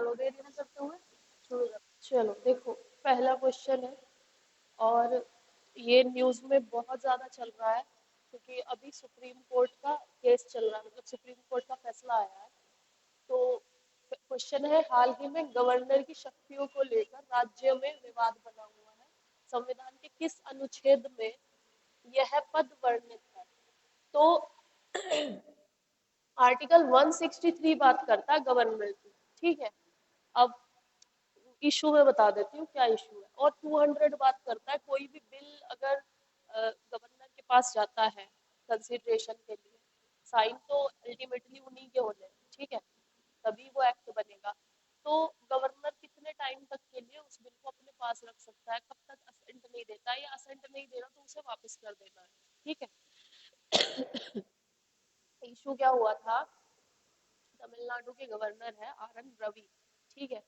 करो, देरी न करते हुए शुरू कर। चलो देखो, पहला क्वेश्चन है, और ये न्यूज़ में बहुत ज़्यादा चल रहा है क्योंकि अभी सुप्रीम कोर्ट का केस चल रहा है, मतलब सुप्रीम कोर्ट का फैसला आया है। तो क्वेश्चन है, हाल ही में गवर्नर की शक्तियों को लेकर राज्य में विवाद बना हुआ है। संविधान के किस अनुच्छेद में यह पद वर्णित है? तो आर्टिकल 163 बात करता है गवर्नर की, ठीक है। अब इशू में बता देती हूँ क्या इशू है। और 200 बात करता है, कोई भी बिल अगर गवर्नर के पास जाता है कंसिडरेशन के लिए, साइन तो अल्टीमेटली उन्हीं के होने हैं, ठीक है, तभी वो एक्ट बनेगा। तो गवर्नर कितने टाइम तक के लिए उस बिल को अपने पास रख सकता है, कब तक असेंट नहीं देता है, या असेंट नहीं दे रहा तो उसे वापस कर देना है, ठीक है। इशू क्या हुआ था, तमिलनाडु के गवर्नर है आर एन रवि, ठीक है।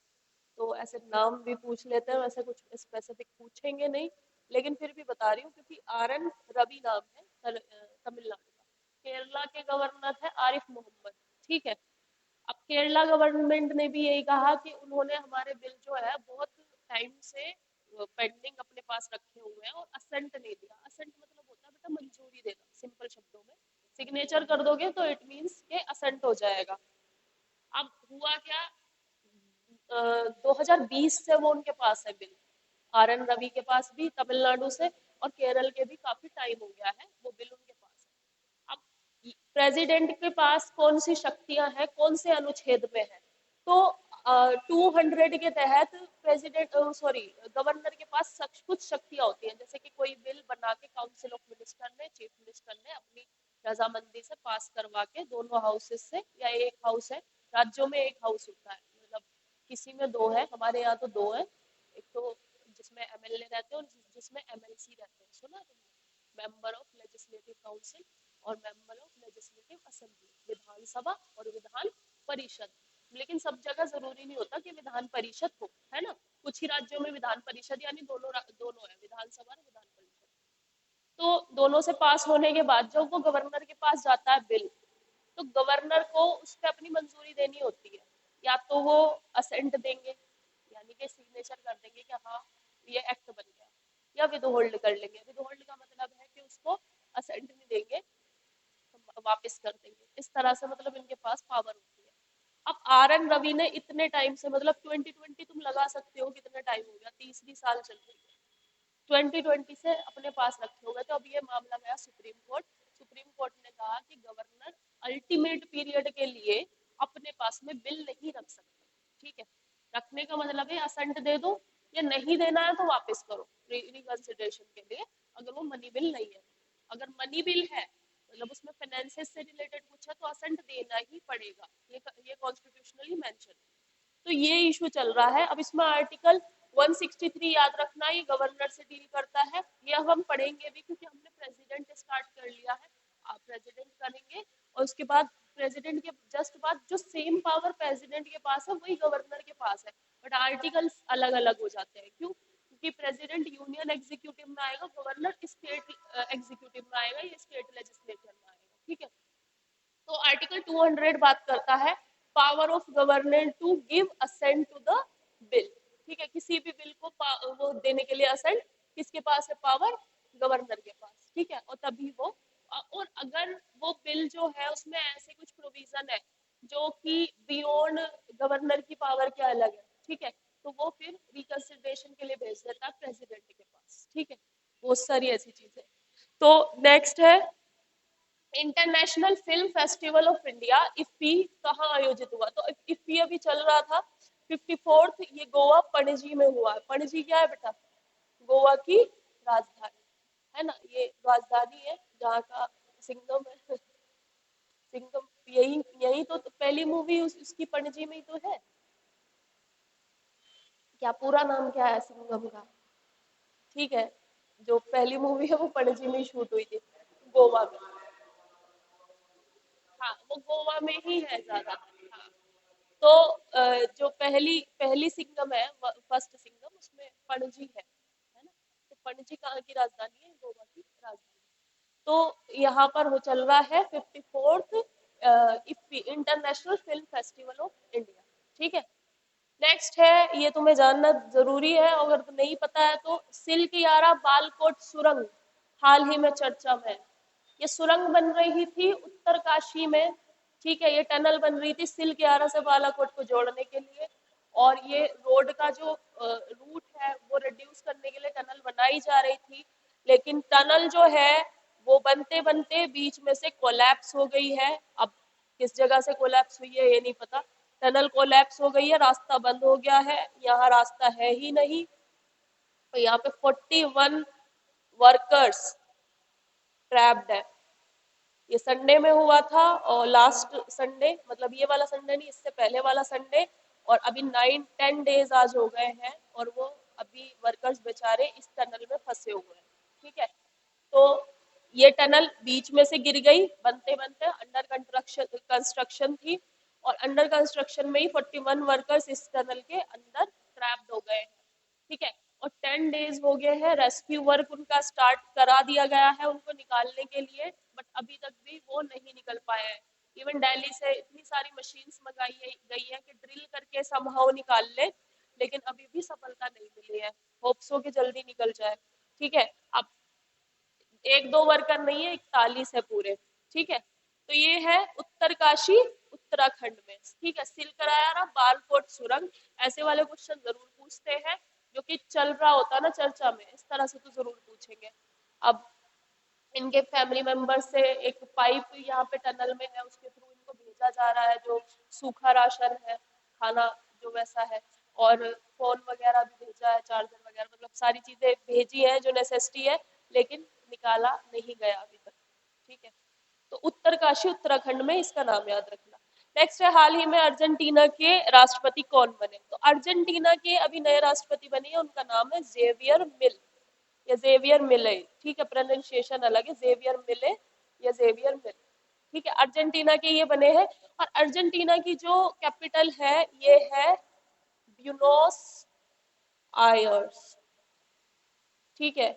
तो ऐसे नाम भी पूछ लेते हैं, वैसे कुछ स्पेसिफिक पूछेंगे नहीं, लेकिन फिर भी बता रही हूँ क्योंकि आर एन रवि नाम है तमिलनाडु का। केरला के गवर्नर है आरिफ मोहम्मद, ठीक है। अब केरला गवर्नमेंट ने भी यही कहा कि उन्होंने हमारे बिल जो है बहुत टाइम से पेंडिंग अपने पास रखे हुए हैं और असेंट नहीं दिया। असेंट मतलब होता है बेटा मंजूरी देना, सिंपल शब्दों में। सिग्नेचर कर दोगे तो इट मीन्स के असेंट हो जाएगा। अब हुआ क्या, 2020 से वो उनके पास है बिल, आर एन रवि के पास भी तमिलनाडु से, और केरल के भी काफी टाइम हो गया है, वो बिल उनके पास है। अब प्रेसिडेंट के पास कौन सी शक्तियां हैं, कौन से अनुच्छेद में है? तो 200 के तहत प्रेसिडेंट, सॉरी, गवर्नर के पास कुछ शक्तियां होती हैं, जैसे कि कोई बिल बना के काउंसिल ऑफ मिनिस्टर ने, चीफ मिनिस्टर ने अपनी रजामंदी से पास करवा के दोनों हाउसेस से, या एक हाउस है, राज्यों में एक हाउस होता है, मतलब किसी में दो है, हमारे यहाँ तो दो है, एक तो जिसमें एमएलए रहते हैं और जिसमें एमएलसी रहते हैं, सुना तुमने, मेंबर ऑफ लेजिस्लेटिव काउंसिल और मेंबर ऑफ लेजिस्लेटिव असेंबली, विधानसभा और विधान परिषद। लेकिन सब जगह जरूरी नहीं होता कि विधान परिषद हो, है ना, कुछ ही राज्यों में विधान परिषद यानी दोनों दोनों है, विधानसभा और विधान परिषद। तो दोनों से पास होने के बाद जब वो गवर्नर के पास जाता है बिल, तो गवर्नर को उस पर अपनी मंजूरी देनी होती है। या तो वो असेंट देंगे, यानी कि सिग्नेचर कर देंगे कि हाँ ये एक्ट बन गया, या विद होल्ड कर लेंगे। विद होल्ड का मतलब है कि उसको असेंट नहीं देंगे, वापस कर देंगे। इस तरह से मतलब इनके पास पावर होती है। अब आर एन रवि ने इतने टाइम से, मतलब 2020 तुम लगा सकते हो कितना टाइम हो गया, तीसरी साल चल रही है, 2020 से अपने पास रखे हुए। तो अब ये मामला गया सुप्रीम कोर्ट। सुप्रीम कोर्ट ने कहा कि गवर्नर अल्टीमेट पीरियड के लिए अपने पास में बिल नहीं रख सकते, ठीक है। रखने का मतलब है असेंट दे दो, या नहीं देना है तो वापस करो रिकंसिडरेशन के लिए, अगर वो मनी बिल नहीं है। अगर मनी बिल है, मतलब उसमें फाइनेंसेस से रिलेटेड कुछ है, तो असेंट देना ही पड़ेगा, ये कॉन्स्टिट्यूशनली मेंशन है। तो ये इशू चल रहा है। अब इसमें आर्टिकल 163 याद रखना, ये गवर्नर से डील करता है। ये अब हम पढ़ेंगे भी क्योंकि हमने प्रेसिडेंट स्टार्ट कर लिया है, आप प्रेसिडेंट करेंगे, और उसके बाद प्रेसिडेंट के जस्ट बाद जो सेम पावर प्रेसिडेंट के पास है वही गवर्नर के पास है, बट आर्टिकल्स अलग अलग हो जाते हैं। क्यों? क्योंकि प्रेसिडेंट यूनियन एग्जीक्यूटिव में आएगा, गवर्नर स्टेट एग्जीक्यूटिव में आएगा, ये स्टेट लेजिस्लेचर में आएगा, ठीक है। तो आर्टिकल 200 बात करता है power of governor to give assent to the bill, ठीक है। किसी भी बिल को वो देने के लिए असेंट किसके पास है, पावर गवर्नर के पास, ठीक है। और तभी वो, और अगर वो बिल जो है उसमें ऐसे कुछ प्रोविजन है जो कि बियॉन्ड गवर्नर की पावर के अलग है, ठीक है, तो वो फिर रिकंसिडरेशन के लिए भेज देता है प्रेसिडेंट के पास, ठीक है। बहुत सारी ऐसी चीजें। तो नेक्स्ट है, international film festival of India IFFI कहाँ आयोजित हुआ? तो इफ्फी अभी चल रहा था 54th, ये गोवा पणजी में हुआ है। पणजी क्या है बेटा? गोवा की राजधानी, है ना, ये राजधानी है जहाँ का सिंघम है। सिंघम, यही यही तो पहली मूवी उसकी पणजी में ही तो है। क्या पूरा नाम क्या है सिंघम का? ठीक है, जो पहली मूवी है वो पणजी में शूट हुई थी, गोवा में। हाँ, वो गोवा में ही है ज्यादातर, हाँ। तो जो पहली पहली सिंघम है, फर्स्ट सिंघम, उसमें पणजी है ना। तो पणजी कहाँ की राजधानी है? गोवा की राजधानी। तो यहाँ पर वो चल रहा है 54th international film festival of India, ठीक है। नेक्स्ट है, ये तुम्हें जानना जरूरी है, अगर नहीं पता है तो, सिल्क यारा बालकोट सुरंग हाल ही में चर्चा में है। ये सुरंग बन रही थी उत्तरकाशी में, ठीक है, ये टनल बन रही थी सिल्क यारा से बालाकोट को जोड़ने के लिए, और ये रोड का जो रूट है वो रिड्यूस करने के लिए टनल बनाई जा रही थी, लेकिन टनल जो है वो बनते बनते बीच में से कोलैप्स हो गई है। अब किस जगह से कोलैप्स हुई है ये नहीं पता, टनल कोलैप्स हो गई है, रास्ता बंद हो गया है, यहाँ रास्ता है ही नहीं। तो यहाँ पे 41 वर्कर्स ट्रैप्ड है। ये संडे में हुआ था, और लास्ट संडे, मतलब ये वाला संडे नहीं, इससे पहले वाला संडे, और अभी 9-10 डेज आज हो गए हैं, और वो अभी वर्कर्स बेचारे इस टनल में फंसे हुए हैं, ठीक है। तो ये टनल बीच में से गिर गई बनते बनते, अंडर कंस्ट्रक्शन थी, और अंडर कंस्ट्रक्शन में ही 41 वर्कर्स इस टनल के अंदर ट्रैप्ड हो गए हैं, ठीक है। और 10 डेज हो गए हैं, रेस्क्यू वर्क उनका स्टार्ट करा दिया गया है उनको निकालने के लिए, बट अभी तक भी वो नहीं निकल पाए हैं। इवन दिल्ली से इतनी सारी मशीन्स मंगाई गई है कि ड्रिल करके समहाउ निकाल ले, लेकिन अभी भी सफलता नहीं मिली है। होप्स हो कि जल्दी निकल जाए, ठीक है। अब एक दो वर्कर नहीं है, 41 है पूरे, ठीक है। तो ये है उत्तरकाशी उत्तराखंड में, ठीक है। सिलकराया बालकोट सुरंग, ऐसे वाले क्वेश्चन जरूर पूछते हैं, जो कि चल रहा होता है ना चर्चा में, इस तरह से तो जरूर पूछेंगे। अब इनके फैमिली मेंबर से एक पाइप यहाँ पे टनल में है, उसके थ्रू इनको भेजा जा रहा है जो सूखा राशन है, खाना जो वैसा है, और फोन वगैरह भी भेजा है, चार्जर वगैरह, मतलब सारी चीजें भेजी है जो नेसेसिटी है, लेकिन निकाला नहीं गया अभी तक, ठीक है। तो उत्तरकाशी उत्तराखंड में, इसका नाम याद रखना। नेक्स्ट है, हाल ही में अर्जेंटीना के राष्ट्रपति कौन बने? तो अर्जेंटीना के अभी नए राष्ट्रपति बने हैं, उनका नाम है जेवियर मिल, या जेवियर मिले, ठीक है, प्रोनाउंसिएशन अलग है, जेवियर मिले या जेवियर मिल, ठीक है। अर्जेंटीना के ये बने हैं, और अर्जेंटीना की जो कैपिटल है ये है ब्यूनोस आयर्स, ठीक है,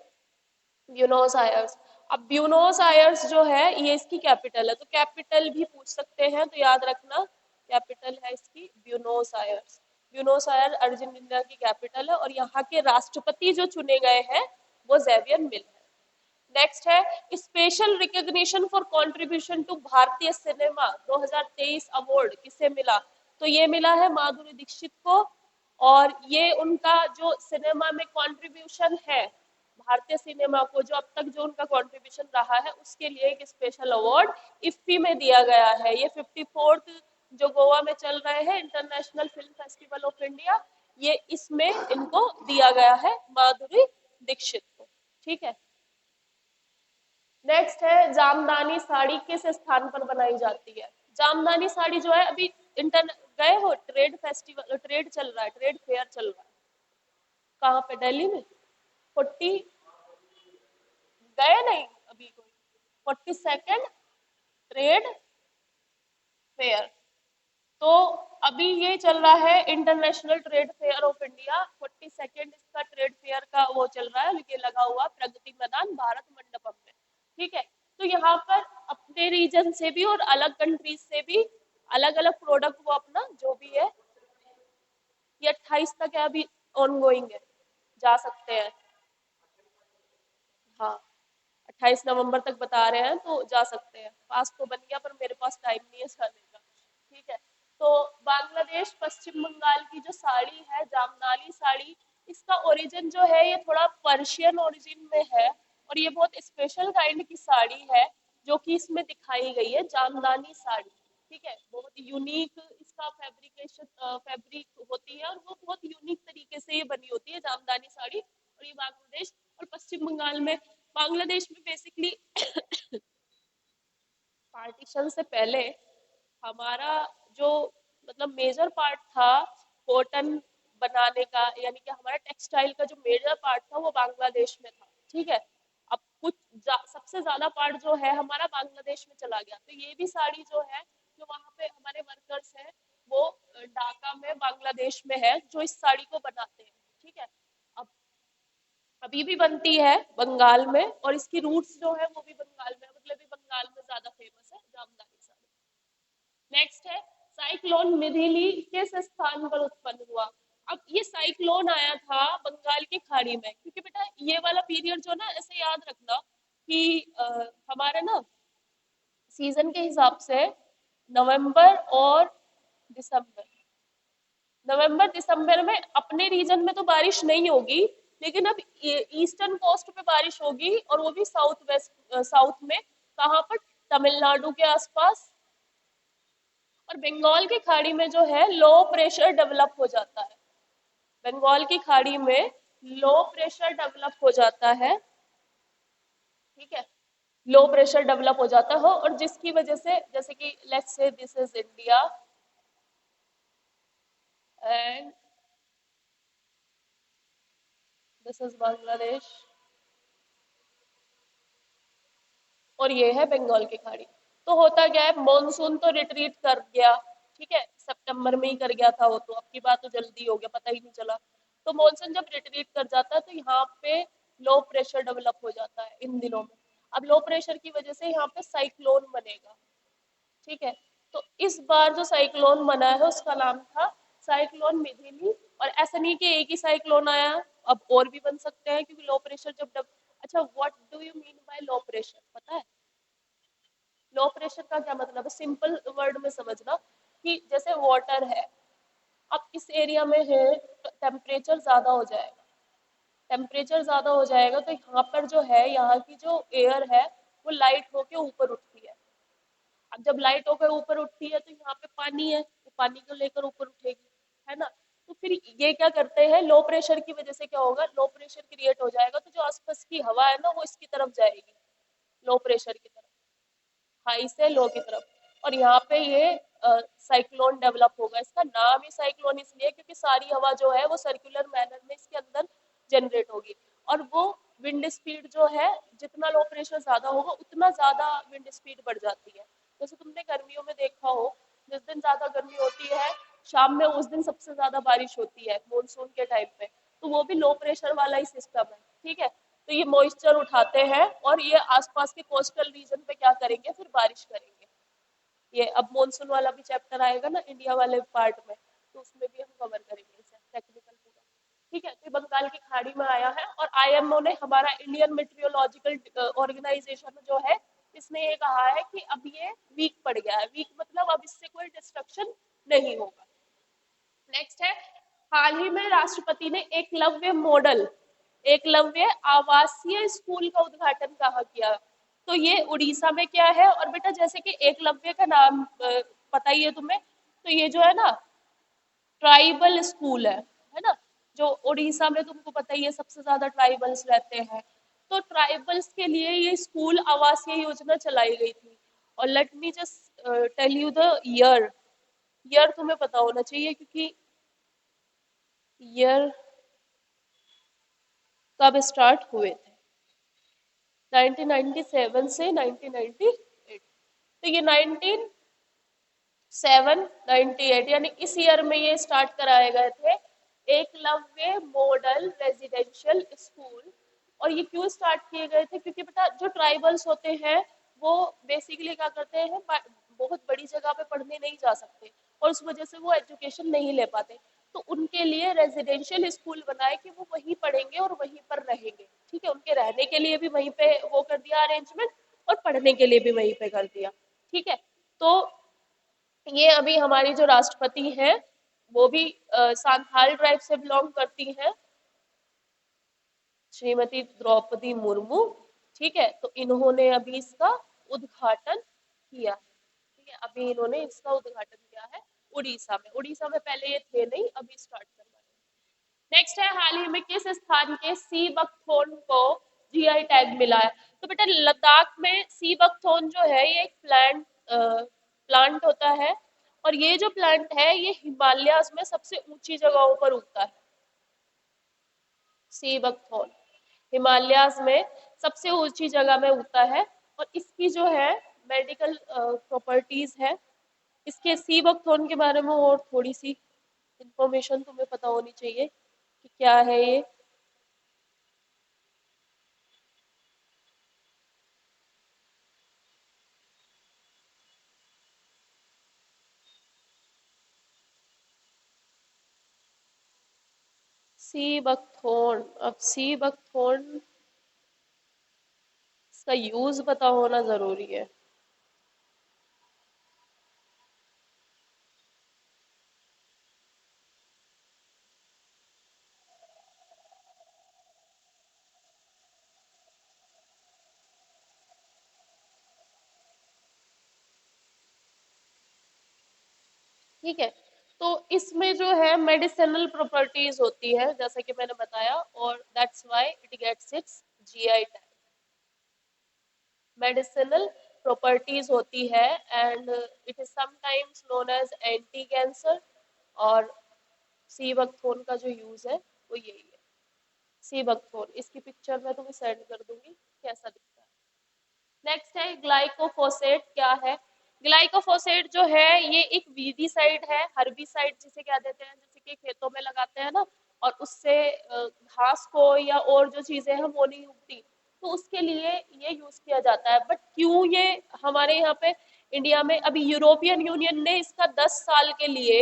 ब्यूनोस आयर्स। अब ब्यूनोस आयर्स जो है ये इसकी कैपिटल है, तो कैपिटल भी पूछ सकते हैं, तो याद रखना कैपिटल है इसकी Buenos Aires. Buenos Aires Argentina की कैपिटल है, और यहाँ के राष्ट्रपति जो चुने गए हैं वो जेवियर मिल है। नेक्स्ट है, special recognition for contribution to Bharatiya cinema 2023 award किसे मिला? तो ये मिला है माधुरी दीक्षित को, और ये उनका जो सिनेमा में कंट्रीब्यूशन है भारतीय सिनेमा को, जो अब तक जो उनका कंट्रीब्यूशन रहा है, उसके लिए एक स्पेशल अवार्ड इफ्फी में दिया गया है। ये 54th जो गोवा में चल रहे हैं international film festival of India, ये इसमें इनको दिया गया है माधुरी दीक्षित को, ठीक है। नेक्स्ट है, जामदानी साड़ी किस स्थान पर बनाई जाती है? जामदानी साड़ी जो है, अभी इंटर गए हो, ट्रेड फेस्टिवल, ट्रेड चल रहा है, ट्रेड फेयर चल रहा है, कहाँ पे? दिल्ली में 40, गए नहीं अभी कोई? 42nd ट्रेड फेयर, तो अभी ये चल रहा है international trade fair of India, 42nd इसका ट्रेड फेयर का वो चल रहा है, ये लगा हुआ प्रगति मैदान भारत मंडपम में, ठीक है। तो यहाँ पर अपने रीजन से भी और अलग कंट्रीज से भी अलग अलग प्रोडक्ट वो अपना जो भी है, ये 28 तक है अभी, ऑन गोइंग है, जा सकते हैं, हाँ 28 नवंबर तक बता रहे हैं, तो जा सकते हैं। पास तो बन गया, पर मेरे पास टाइम नहीं है जाने का, ठीक है। तो बांग्लादेश पश्चिम बंगाल की जो साड़ी है जामदानी साड़ी, इसका ओरिजिन जो है ये थोड़ा पर्शियन ओरिजिन में है, और ये बहुत स्पेशल काइंड की साड़ी है जो कि इसमें दिखाई गई है, जामदानी साड़ी, ठीक है। बहुत यूनिक इसका फैब्रिक होती है, और वो बहुत यूनिक तरीके से ये बनी होती है जामदानी साड़ी, और ये बांग्लादेश और पश्चिम बंगाल में, बांग्लादेश में बेसिकली पार्टीशन से पहले हमारा जो मतलब मेजर पार्ट था कॉटन बनाने का, यानी कि हमारा टेक्सटाइल का जो मेजर पार्ट था वो बांग्लादेश में था, ठीक है। अब सबसे ज्यादा पार्ट जो है हमारा बांग्लादेश में चला गया, तो ये भी साड़ी जो है, जो वहाँ पे हमारे वर्कर्स हैं वो ढाका में बांग्लादेश में है जो इस साड़ी को बनाते हैं, ठीक है। अब अभी भी बनती है बंगाल में, और इसकी रूट्स जो है वो भी बंगाल में, मतलब भी बंगाल में ज्यादा फेमस है जामदानी साड़ी। नेक्स्ट है, साइक्लोन मिथिली किस स्थान पर उत्पन्न हुआ? अब ये साइक्लोन आया था बंगाल की खाड़ी में, क्योंकि बेटा ये वाला पीरियड जो ना ऐसे याद रखना कि हमारे ना सीजन के हिसाब से नवंबर और दिसंबर, नवंबर दिसंबर में अपने रीजन में तो बारिश नहीं होगी, लेकिन अब ईस्टर्न कोस्ट पे बारिश होगी, और वो भी साउथ वेस्ट साउथ में, कहाँ पर, तमिलनाडु के आसपास। और बंगाल की खाड़ी में जो है लो प्रेशर डेवलप हो जाता है, बंगाल की खाड़ी में लो प्रेशर डेवलप हो जाता है, ठीक है, लो प्रेशर डेवलप हो जाता है, और जिसकी वजह से, जैसे कि let's say this is India and this is Bangladesh, और ये है बंगाल की खाड़ी। तो होता क्या है, मॉनसून तो रिट्रीट कर गया, ठीक है, सितंबर में ही कर गया था वो, तो अब की बात तो जल्दी हो गया, पता ही नहीं चला। तो मॉनसून जब रिट्रीट कर जाता है तो यहाँ पे लो प्रेशर डेवलप हो जाता है इन दिनों में। अब लो प्रेशर की वजह से यहाँ पे साइक्लोन बनेगा, ठीक है। तो इस बार जो साइक्लोन बना है उसका नाम था साइक्लोन मिथिली। और ऐसा नहीं कि एक ही साइक्लोन आया, अब और भी बन सकते हैं, क्योंकि लो प्रेशर जब अच्छा, what do you mean by low pressure, पता है? लो प्रेशर का क्या मतलब है, सिंपल वर्ड में समझना, कि जैसे वाटर है, अब इस एरिया में है, टेम्परेचर ज्यादा हो जाएगा, टेम्परेचर ज्यादा हो जाएगा तो यहाँ पर जो है, यहाँ की जो एयर है वो लाइट होके ऊपर उठती है। अब जब लाइट होकर ऊपर उठती है तो यहाँ पे पानी है, तो पानी को लेकर ऊपर उठेगी, है ना। तो फिर ये क्या करते हैं, लो प्रेशर की वजह से क्या होगा, लो प्रेशर क्रिएट हो जाएगा, तो जो आसपास की हवा है ना वो इसकी तरफ जाएगी, लो प्रेशर की तरफ, हाई से लो की तरफ, और यहाँ पे ये साइक्लोन डेवलप होगा। इसका नाम ही साइक्लोन इसलिए क्योंकि सारी हवा जो है वो सर्कुलर मैनर में इसके अंदर जनरेट होगी, और वो विंड स्पीड जो है, जितना लो प्रेशर ज्यादा होगा उतना ज्यादा विंड स्पीड बढ़ जाती है। जैसे तुमने गर्मियों में देखा हो, जिस दिन ज्यादा गर्मी होती है, शाम में उस दिन सबसे ज्यादा बारिश होती है मानसून के टाइम पे, तो वो भी लो प्रेशर वाला ही सिस्टम है, ठीक है। तो ये मॉइस्चर उठाते हैं और ये आसपास के कोस्टल रीजन पे क्या करेंगे, फिर बारिश करेंगे। ये अब मॉनसून वाला भी चैप्टर आएगा ना इंडिया वाले पार्ट में, तो उसमें भी हम कवर करेंगे इसे टेक्निकल पूरा, ठीक है। तो ये बंगाल की खाड़ी में आया है, और आईएमओ ने, हमारा इंडियन मेट्रियोलॉजिकल ऑर्गेनाइजेशन जो है, इसने ये कहा है कि अब ये वीक पड़ गया है, वीक मतलब अब इससे कोई डिस्ट्रक्शन नहीं होगा। नेक्स्ट है, हाल ही में राष्ट्रपति ने एकलव्य मॉडल, एकलव्य आवासीय स्कूल का उद्घाटन कहाँ किया? तो ये उड़ीसा में क्या है, और बेटा जैसे कि एकलव्य का नाम पता ही है तुम्हें, तो ये जो है ना ट्राइबल स्कूल है ना, जो उड़ीसा में तुमको पता ही है सबसे ज्यादा ट्राइबल्स रहते हैं, तो ट्राइबल्स के लिए ये स्कूल आवासीय योजना चलाई गई थी। और let me just tell you the year, year तुम्हें पता होना चाहिए, क्योंकि ईयर कब स्टार्ट हुए थे, 1997 से 1998, तो ये 1998 यानी इस ईयर में ये स्टार्ट कराए गए थे एकलव्य मॉडल रेजिडेंशियल स्कूल। और ये क्यों स्टार्ट किए गए थे, क्योंकि बेटा जो ट्राइबल्स होते हैं वो बेसिकली क्या करते हैं, बहुत बड़ी जगह पे पढ़ने नहीं जा सकते, और उस वजह से वो एजुकेशन नहीं ले पाते, तो उनके लिए रेजिडेंशियल स्कूल बनाए कि वो वहीं पढ़ेंगे और वहीं पर रहेंगे, ठीक है, उनके रहने के लिए भी वहीं पे वो कर दिया अरेंजमेंट, और पढ़ने के लिए भी वहीं पे कर दिया, ठीक है। तो ये अभी हमारी जो राष्ट्रपति हैं वो भी सांथाल ट्राइब से बिलोंग करती हैं, श्रीमती द्रौपदी मुर्मू, ठीक है। तो इन्होंने अभी इसका उद्घाटन किया, ठीक है, अभी इन्होंने इसका उद्घाटन किया है उड़ीसा में, उड़ीसा में पहले ये थे नहीं, अभी स्टार्ट करवा रहे। नेक्स्ट है, हाल ही में किस स्थान के सी बकथोर्न को जीआई टैग मिला है? तो बेटा लद्दाख में सी बकथोर्न जो है ये एक प्लांट होता है, और ये जो प्लांट है ये हिमालयाज में सबसे ऊंची जगहों पर उगता है, सी बकथोर्न हिमालयाज में सबसे ऊंची जगह में उगता है, और इसकी जो है मेडिकल प्रॉपर्टीज है। इसके सी बकथोर्न के बारे में और थोड़ी सी इंफॉर्मेशन तुम्हें पता होनी चाहिए कि क्या है ये। सी बकथोर्न, अब सी बकथोर्न इसका यूज पता होना जरूरी है। ठीक है, तो इसमें जो है मेडिसिनल प्रॉपर्टीज होती है जैसा कि मैंने बताया, और that's why it gets its GI tag. Medicinal properties होती है and it is sometimes known as anti cancer. और सी बकथोर्न का जो यूज है वो यही है। सी बकथोर्न, इसकी पिक्चर मैं तुम्हें सेंड कर दूंगी कैसा दिखता है। नेक्स्ट है ग्लाइकोफोसेट। क्या है ग्लाइकोफोसेट? जो है ये एक वीडीसाइड है, हर्बिसाइड जिसे क्या देते हैं, जैसे कि खेतों में लगाते हैं ना, और उससे घास को या और जो चीजें हैं वो नहीं उगती, तो उसके लिए ये यूज किया जाता है। बट क्यों ये हमारे यहाँ पे इंडिया में, अभी यूरोपियन यूनियन ने इसका 10 साल के लिए,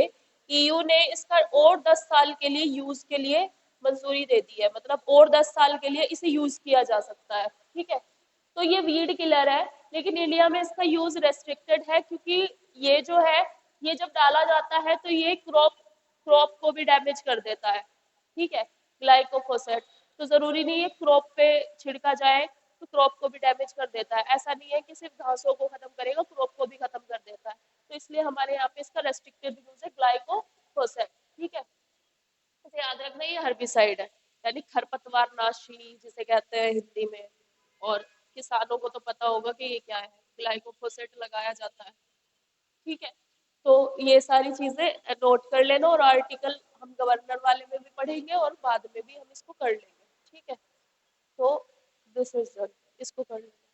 ईयू ने इसका और 10 साल के लिए यूज के लिए मंजूरी दे दी है, मतलब और 10 साल के लिए इसे यूज किया जा सकता है। ठीक है, तो ये वीड किलर है, लेकिन इंडिया में इसका यूज रेस्ट्रिक्टेड है, क्योंकि ये जो है, ये जब डाला जाता है तो ये क्रॉप क्रॉप को भी डैमेज कर देता है। ठीक है, ग्लाइकोफोसेट तो जरूरी नहीं है क्रॉप पे छिड़का जाए तो क्रॉप को भी डैमेज कर देता है, ऐसा नहीं है कि सिर्फ घासों को खत्म करेगा, क्रॉप को भी खत्म कर देता है। तो इसलिए हमारे यहाँ पे इसका रेस्ट्रिक्टेड यूज है ग्लाइकोफोसेट। ठीक है, इसे याद रखना, ये हर्बिसाइड है, यानी खरपतवार नाशी जिसे कहते हैं हिंदी में। और किसानों को तो पता होगा कि ये क्या है, ग्लाइकोफोसेट लगाया जाता है। ठीक है, तो ये सारी चीजें नोट कर लेना, और आर्टिकल हम गवर्नर वाले में भी पढ़ेंगे और बाद में भी हम इसको कर लेंगे। ठीक है, तो दिस इज, इसको कर लेना।